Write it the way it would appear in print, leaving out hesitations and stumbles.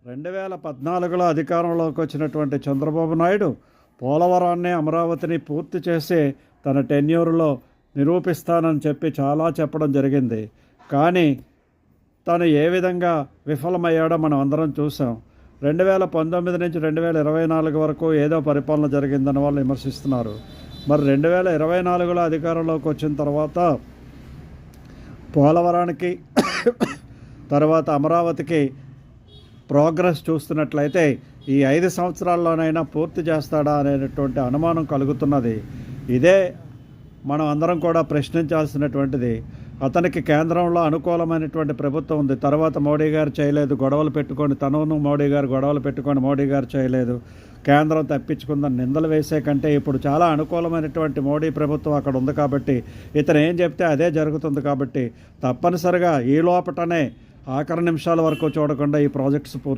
2014లో అధికారంలోకి వచ్చినటువంటి చంద్రబాబు నాయుడు పోలవరాన్ని, అమరావతిని పూర్తి చేసి తన టెన్యూర్లో నిరూపిస్తానని చాలా చెప్పడం జరిగింది. కానీ తను ఏ విధంగా విఫలమయ్యాడో మనం అందరం చూసాం. 2019 నుంచి 2024 వరకు ఏదో పరిపాలన జరిగిందని వాళ్ళు విమర్శిస్తున్నారు. మరి 2024లో అధికారంలోకి వచ్చిన తర్వాత పోలవరానికి తర్వాత అమరావతికి ప్రోగ్రెస్ చూస్తున్నట్లయితే ఈ 5 సంవత్సరాల్లోనైనా పూర్తి చేస్తాడా అనేటటువంటి అనుమానం కలుగుతున్నది. ఇదే మనం అందరం కూడా ప్రశ్నించాల్సినటువంటిది. అతనికి కేంద్రంలో అనుకూలమైనటువంటి ప్రభుత్వం ఉంది. తర్వాత మోడీ గారు చేయలేదు, గొడవలు పెట్టుకొని మోడీ గారు గొడవలు పెట్టుకొని మోడీ గారు చేయలేదు, కేంద్రం తప్పించుకుందని నిందలు వేసే కంటే ఇప్పుడు చాలా అనుకూలమైనటువంటి మోడీ ప్రభుత్వం అక్కడ ఉంది కాబట్టి ఇతను ఏం చెప్తే అదే జరుగుతుంది. కాబట్టి తప్పనిసరిగా ఈ లోపటనే ఆఖరి నిమిషాల వరకు చూడకుండా ఈ ప్రాజెక్ట్స్ పూర్తి